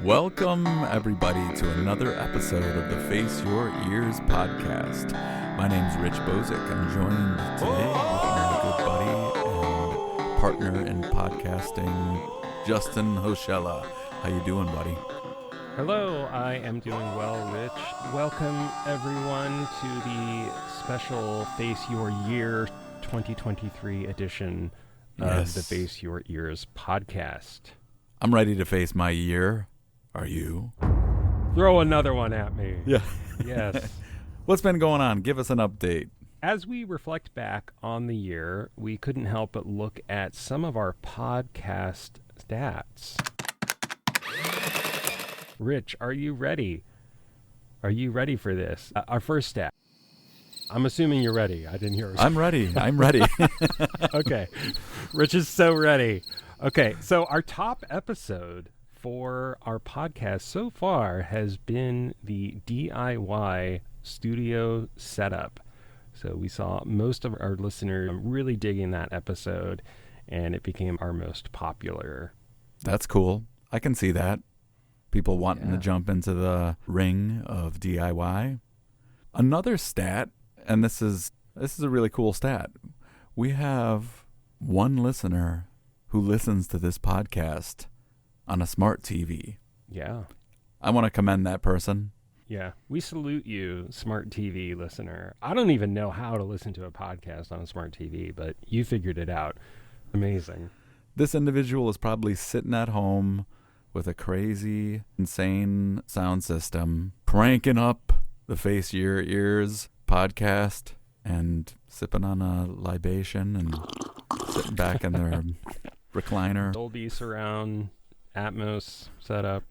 Welcome, everybody, to another episode of the Face Your Ears podcast. My name's Rich Bozick. I'm joined today with my good buddy and partner in podcasting, Justin Hoshella. How you doing, buddy? Hello, I am doing well, Rich. Welcome, everyone, to the special Face Your Year 2023 edition of the Face Your Ears podcast. I'm ready to face my year. Are you? Throw another one at me. Yeah. Yes. What's been going on? Give us an update. As we reflect back on the year, we couldn't help but look at some of our podcast stats. Rich, are you ready? Are you ready for this? Our first stat. I'm assuming you're ready. I didn't hear it. I'm ready. I'm ready. Okay. Rich is so ready. Okay, so our top episode for our podcast so far has been the DIY studio setup. So we saw most of our listeners really digging that episode, and it became our most popular. That's cool. I can see that. People wanting to jump into the ring of DIY. Another stat, and this is a really cool stat. We have one listener who listens to this podcast on a smart TV. Yeah. I want to commend that person. Yeah. We salute you, smart TV listener. I don't even know how to listen to a podcast on a smart TV, but you figured it out. Amazing. This individual is probably sitting at home with a crazy, insane sound system, cranking up the Face Your Ears podcast and sipping on a libation and sitting back in their recliner. Dolby surround, Atmos setup.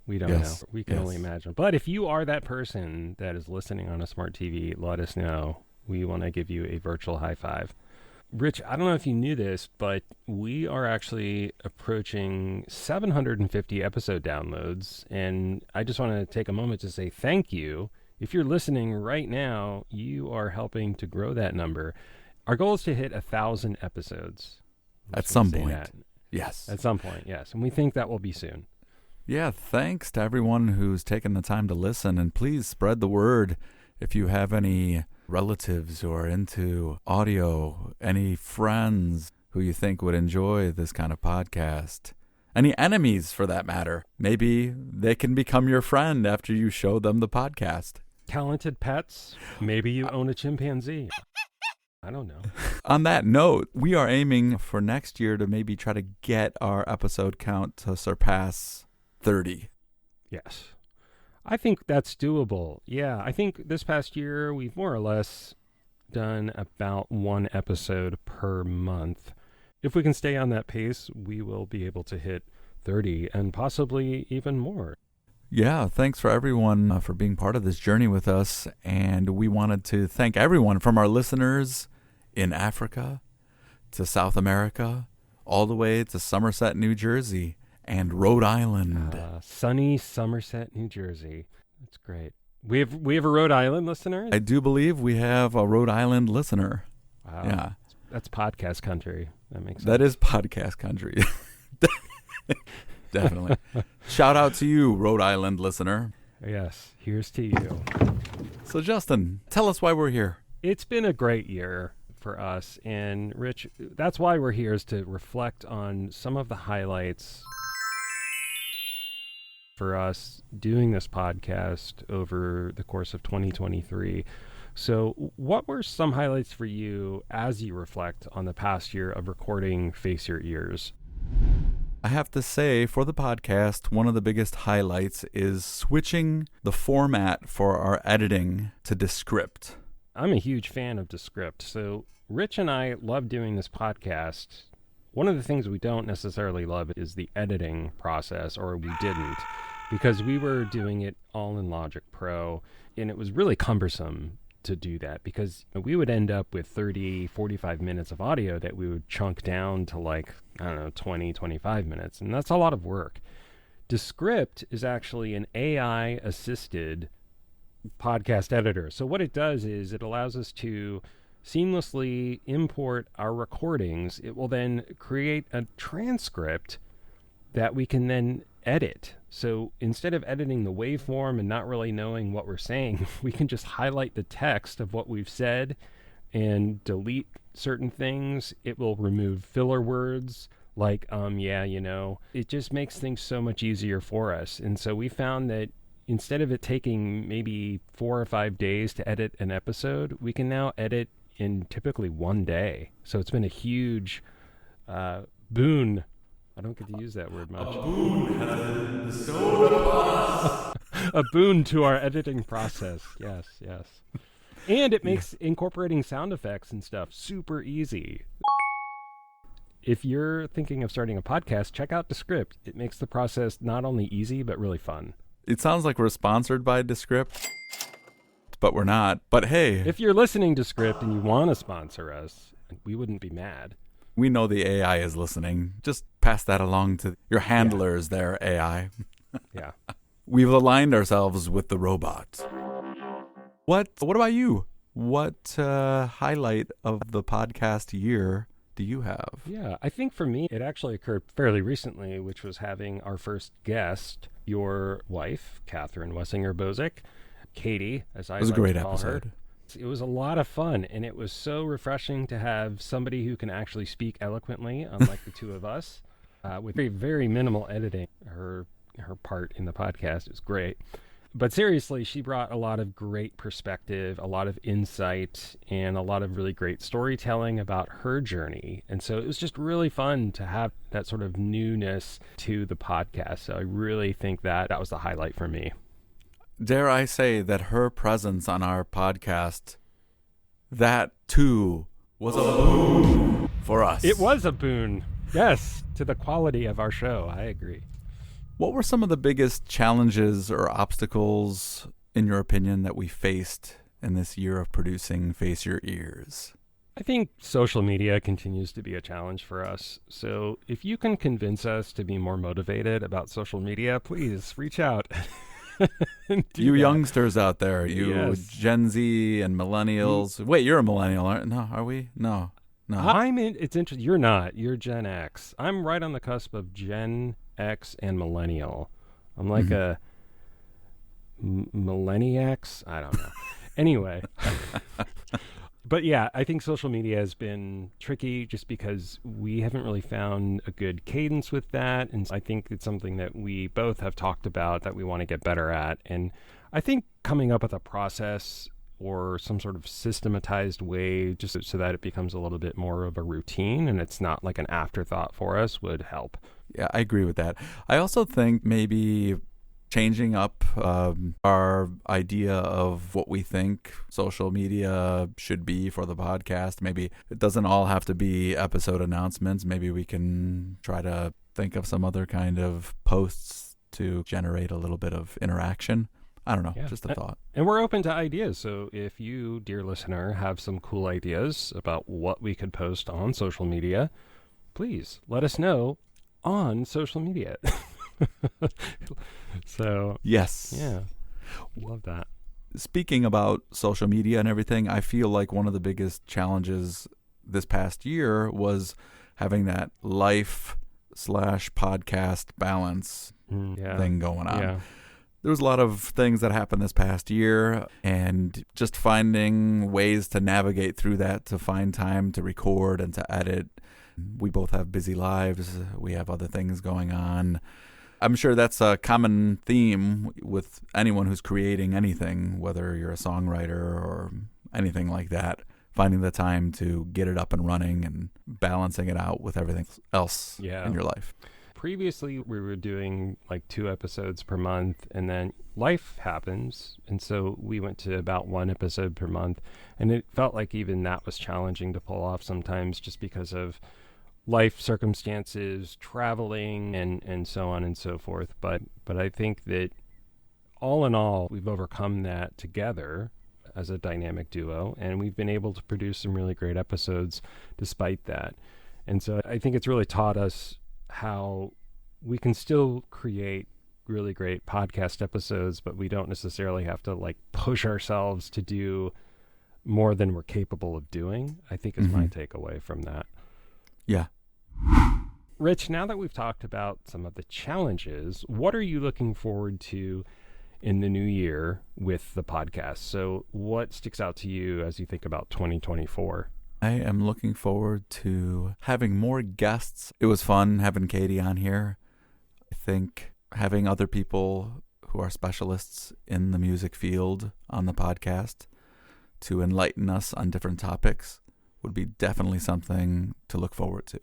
We don't Yes. know. We can only imagine. But if you are that person that is listening on a smart TV, let us know. We want to give you a virtual high five. Rich, I don't know if you knew this, but we are actually approaching 750 episode downloads. And I just want to take a moment to say thank you. If you're listening right now, you are helping to grow that number. Our goal is to hit 1,000 episodes. At some point. Yes. At some point, yes. And we think that will be soon. Yeah, thanks to everyone who's taken the time to listen. And please spread the word if you have any relatives who are into audio, any friends who you think would enjoy this kind of podcast, any enemies for that matter. Maybe they can become your friend after you show them the podcast. Talented pets. Maybe you own a chimpanzee. I don't know. On that note, we are aiming for next year to maybe try to get our episode count to surpass 30. Yes. I think that's doable. Yeah, I think this past year we've more or less done about one episode per month. If we can stay on that pace, we will be able to hit 30 and possibly even more. Yeah, thanks for everyone for being part of this journey with us. And we wanted to thank everyone from our listeners in Africa to South America, all the way to Somerset, New Jersey, and Rhode Island. Sunny Somerset, New Jersey. That's great. We have a Rhode Island listener? I do believe we have a Rhode Island listener. Wow. Yeah. That's podcast country. That makes sense. That is podcast country. Definitely. Shout out to you, Rhode Island listener. Yes, here's to you. So, Justin, tell us why we're here. It's been a great year for us. And, Rich, that's why we're here, is to reflect on some of the highlights for us doing this podcast over the course of 2023. So what were some highlights for you as you reflect on the past year of recording Face Your Ears? I have to say, for the podcast, one of the biggest highlights is switching the format for our editing to Descript. I'm a huge fan of Descript. So Rich and I love doing this podcast. One of the things we don't necessarily love is the editing process, or we didn't, because we were doing it all in Logic Pro, and it was really cumbersome to do that, because we would end up with 30, 45 minutes of audio that we would chunk down to 20, 25 minutes. And that's a lot of work. Descript is actually an AI-assisted podcast editor. So what it does is it allows us to seamlessly import our recordings. It will then create a transcript that we can then edit. So instead of editing the waveform and not really knowing what we're saying, we can just highlight the text of what we've said and delete certain things. It will remove filler words like, yeah, you know. It just makes things so much easier for us. And so we found that instead of it taking maybe 4 or 5 days to edit an episode, we can now edit in typically 1 day. So it's been a huge boon. I don't get to use that word much. A boon has been bestowed upon us. A boon to our editing process. Yes, yes. And it makes incorporating sound effects and stuff super easy. If you're thinking of starting a podcast, check out Descript. It makes the process not only easy, but really fun. It sounds like we're sponsored by Descript, but we're not. But hey, If you're listening to Script and you want to sponsor us, we wouldn't be mad. we know the AI is listening. Just pass that along to your handlers there, AI. Yeah. We've aligned ourselves with the robot. What about you? What highlight of the podcast year do you have? Yeah, I think for me, it actually occurred fairly recently, which was having our first guest, your wife, Catherine Wessinger-Bozick, Katie, as I It was a like great to call episode. her. It was a lot of fun, and it was so refreshing to have somebody who can actually speak eloquently, unlike the two of us, with very, very minimal editing. Her part in the podcast is great. But seriously, she brought a lot of great perspective, a lot of insight, and a lot of really great storytelling about her journey. And so it was just really fun to have that sort of newness to the podcast. So I really think that was the highlight for me. Dare I say that her presence on our podcast, that too was a boon for us. It was a boon, yes, to the quality of our show. I agree. What were some of the biggest challenges or obstacles, in your opinion, that we faced in this year of producing Face Your Ears? I think social media continues to be a challenge for us. So if you can convince us to be more motivated about social media, please reach out. You that. youngsters out there, you Yes. Gen Z and millennials. Wait, you're a millennial, aren't? No, are we? No. It's interesting. You're not. You're Gen X. I'm right on the cusp of Gen X and millennial. I'm like a millenniax. I don't know. Anyway. But yeah, I think social media has been tricky just because we haven't really found a good cadence with that. And I think it's something that we both have talked about that we want to get better at. And I think coming up with a process or some sort of systematized way just so that it becomes a little bit more of a routine and it's not like an afterthought for us would help. Yeah, I agree with that. I also think maybe changing up our idea of what we think social media should be for the podcast. Maybe it doesn't all have to be episode announcements. Maybe we can try to think of some other kind of posts to generate a little bit of interaction. I don't know, just a thought. And we're open to ideas. So if you, dear listener, have some cool ideas about what we could post on social media, please let us know on social media. So Yes. yeah, love that. Speaking about social media and everything, I feel like one of the biggest challenges this past year was having that life/podcast balance thing going on. Yeah. There was a lot of things that happened this past year, and just finding ways to navigate through that, to find time to record and to edit. We both have busy lives. We have other things going on. I'm sure that's a common theme with anyone who's creating anything, whether you're a songwriter or anything like that, finding the time to get it up and running and balancing it out with everything else in your life. Previously, we were doing like 2 episodes per month, and then life happens, and so we went to about 1 episode per month, and it felt like even that was challenging to pull off sometimes just because of life circumstances, traveling, and so on and so forth. But I think that all in all, we've overcome that together as a dynamic duo, and we've been able to produce some really great episodes despite that. And so I think it's really taught us how we can still create really great podcast episodes, but we don't necessarily have to like push ourselves to do more than we're capable of doing, I think is my takeaway from that. Yeah. Rich, now that we've talked about some of the challenges, what are you looking forward to in the new year with the podcast? So what sticks out to you as you think about 2024? I am looking forward to having more guests. It was fun having Katie on here. I think having other people who are specialists in the music field on the podcast to enlighten us on different topics would be definitely something to look forward to.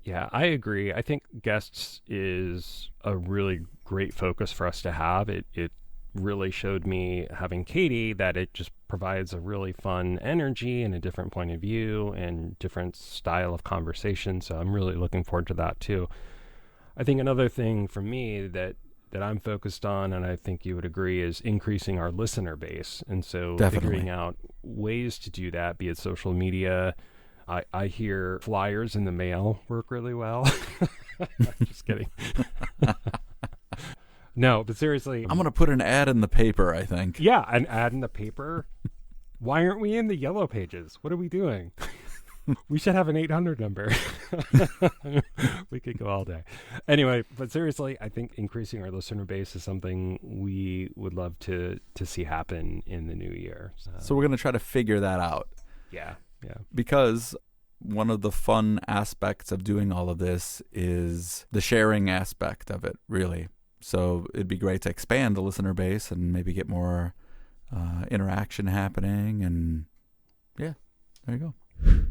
Yeah, I agree. I think guests is a really great focus for us to have. It really showed me having Katie that it just provides a really fun energy and a different point of view and different style of conversation. So I'm really looking forward to that too. I think another thing for me that I'm focused on, and I think you would agree, is increasing our listener base. And so figuring out ways to do that, be it social media. I hear flyers in the mail work really well. Just kidding. No, but seriously. I'm going to put an ad in the paper, I think. Yeah, an ad in the paper. Why aren't we in the yellow pages? What are we doing? We should have an 800 number. We could go all day. Anyway, but seriously, I think increasing our listener base is something we would love to see happen in the new year. So we're going to try to figure that out. Yeah. Because one of the fun aspects of doing all of this is the sharing aspect of it, really. So it'd be great to expand the listener base and maybe get more interaction happening. And yeah, there you go.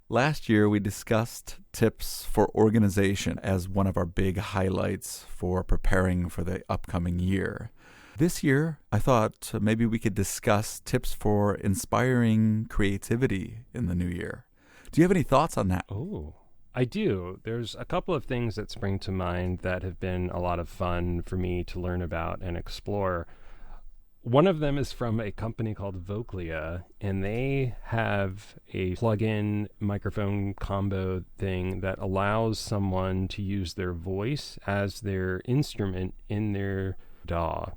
Last year, we discussed tips for organization as one of our big highlights for preparing for the upcoming year. This year, I thought maybe we could discuss tips for inspiring creativity in the new year. Do you have any thoughts on that? Oh, I do. There's a couple of things that spring to mind that have been a lot of fun for me to learn about and explore. One of them is from a company called Voclia, and they have a plug-in microphone combo thing that allows someone to use their voice as their instrument in their DAW.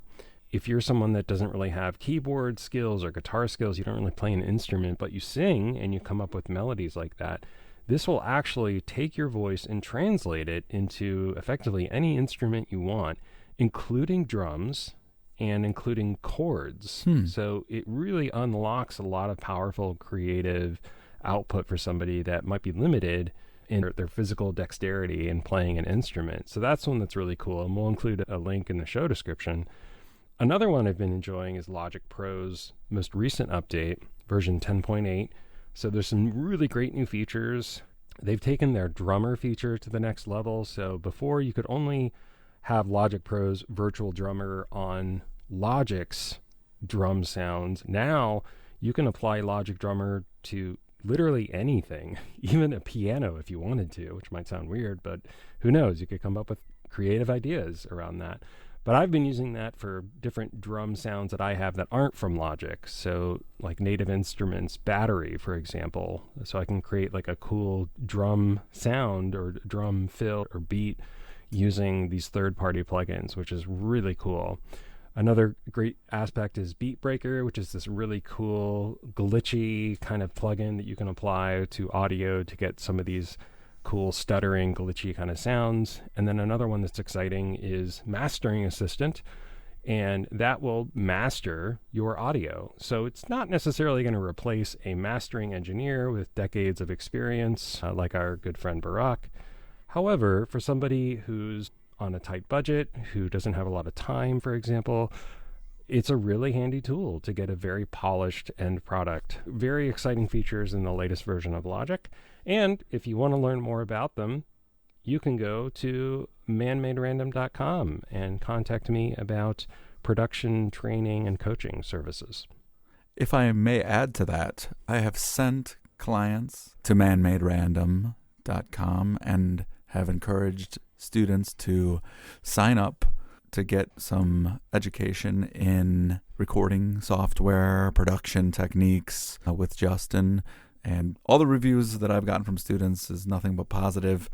If you're someone that doesn't really have keyboard skills or guitar skills, you don't really play an instrument, but you sing and you come up with melodies like that, this will actually take your voice and translate it into effectively any instrument you want, including drums and including chords. So it really unlocks a lot of powerful creative output for somebody that might be limited in their physical dexterity in playing an instrument. So that's one that's really cool, and we'll include a link in the show description. Another one I've been enjoying is Logic Pro's most recent update, version 10.8. So there's some really great new features. They've taken their drummer feature to the next level. So before you could only have Logic Pro's virtual drummer on Logic's drum sounds. Now you can apply Logic Drummer to literally anything, even a piano if you wanted to, which might sound weird, but who knows? You could come up with creative ideas around that. But I've been using that for different drum sounds that I have that aren't from Logic. So like Native Instruments Battery, for example. So I can create like a cool drum sound or drum fill or beat using these third-party plugins, which is really cool. Another great aspect is Beatbreaker, which is this really cool glitchy kind of plugin that you can apply to audio to get some of these cool stuttering glitchy kind of sounds. And then another one that's exciting is Mastering Assistant, and that will master your audio. So it's not necessarily going to replace a mastering engineer with decades of experience like our good friend Barak. However, for somebody who's on a tight budget, who doesn't have a lot of time, for example, it's a really handy tool to get a very polished end product. Very exciting features in the latest version of Logic. And if you want to learn more about them, you can go to manmaderandom.com and contact me about production, training, and coaching services. If I may add to that, I have sent clients to manmaderandom.com and have encouraged students to sign up to get some education in recording software, production techniques with Justin. And all the reviews that I've gotten from students is nothing but positive.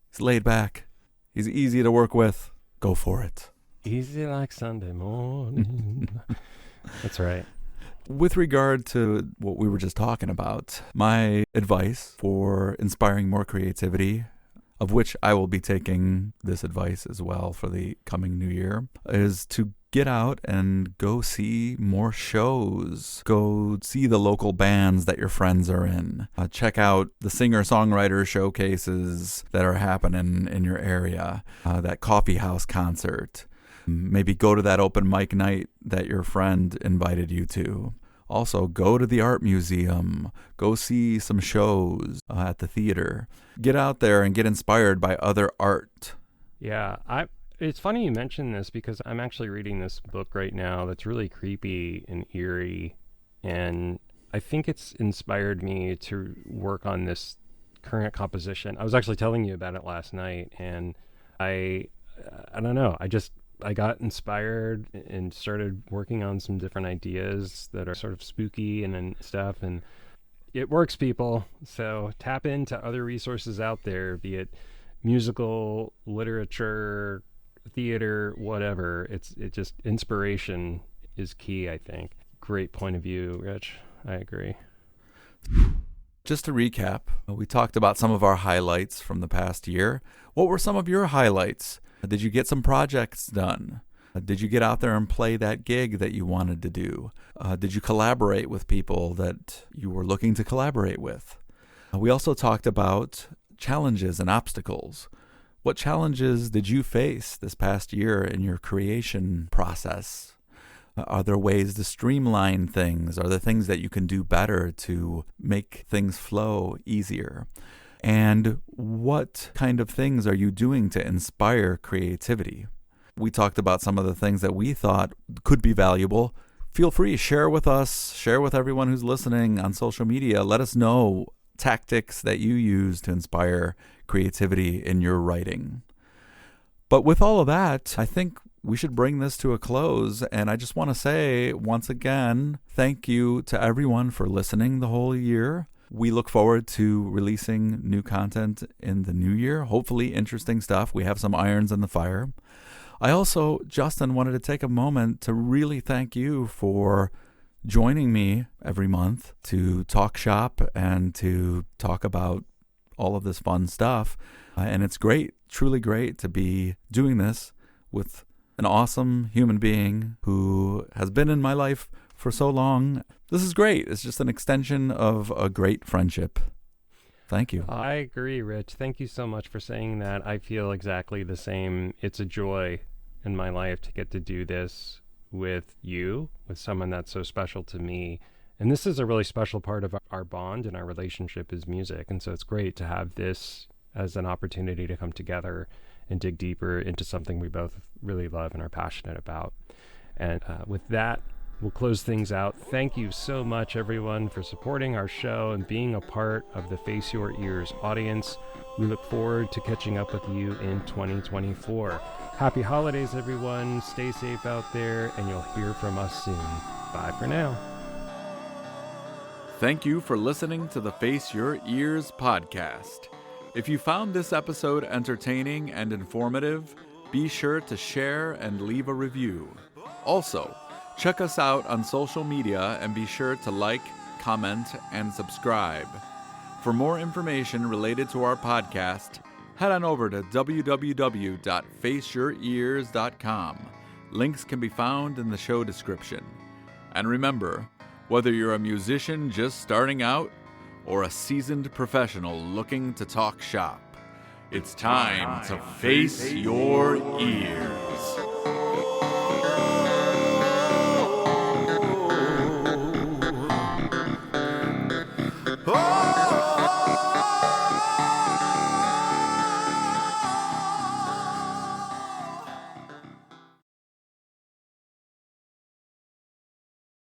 He's laid back. He's easy to work with. Go for it. Easy like Sunday morning. That's right. With regard to what we were just talking about, my advice for inspiring more creativity, of which I will be taking this advice as well for the coming new year, is to get out and go see more shows. Go see the local bands that your friends are in. Check out the singer-songwriter showcases that are happening in your area. That coffee house concert. Maybe go to that open mic night that your friend invited you to. Also, go to the art museum. Go see some shows at the theater. Get out there and get inspired by other art. Yeah, it's funny you mention this because I'm actually reading this book right now that's really creepy and eerie, and I think it's inspired me to work on this current composition. I was actually telling you about it last night, and I don't know, I got inspired and started working on some different ideas that are sort of spooky and stuff, and it works, people. So tap into other resources out there, be it musical, literature, theater, whatever. It just inspiration is key, I think. Great point of view, Rich. I agree. Just to recap, we talked about some of our highlights from the past year. What were some of your highlights? Did you get some projects done? Did you get out there and play that gig that you wanted to do? Did you collaborate with people that you were looking to collaborate with? We also talked about challenges and obstacles. What challenges did you face this past year in your creation process? Are there ways to streamline things? Are there things that you can do better to make things flow easier? And what kind of things are you doing to inspire creativity? We talked about some of the things that we thought could be valuable. Feel free, share with us, share with everyone who's listening on social media. Let us know tactics that you use to inspire creativity in your writing. But with all of that, I think we should bring this to a close. And I just want to say once again, thank you to everyone for listening the whole year. We look forward to releasing new content in the new year. Hopefully interesting stuff. We have some irons in the fire. I also, Justin, wanted to take a moment to really thank you for joining me every month to talk shop and to talk about all of this fun stuff. And it's great, truly great to be doing this with an awesome human being who has been in my life for so long. This is great. It's just an extension of a great friendship. Thank you. I agree, Rich. Thank you so much for saying that. I feel exactly the same. It's a joy in my life to get to do this with you, with someone that's so special to me. And this is a really special part of our bond and our relationship is music. And so it's great to have this as an opportunity to come together and dig deeper into something we both really love and are passionate about. And with that, we'll close things out. Thank you so much, everyone, for supporting our show and being a part of the Face Your Ears audience. We look forward to catching up with you in 2024. Happy holidays, everyone. Stay safe out there, and you'll hear from us soon. Bye for now. Thank you for listening to the Face Your Ears podcast. If you found this episode entertaining and informative, be sure to share and leave a review. Also, check us out on social media and be sure to like, comment, and subscribe. For more information related to our podcast, head on over to www.faceyourears.com. Links can be found in the show description. And remember, whether you're a musician just starting out or a seasoned professional looking to talk shop, it's time to face your ears. Oh!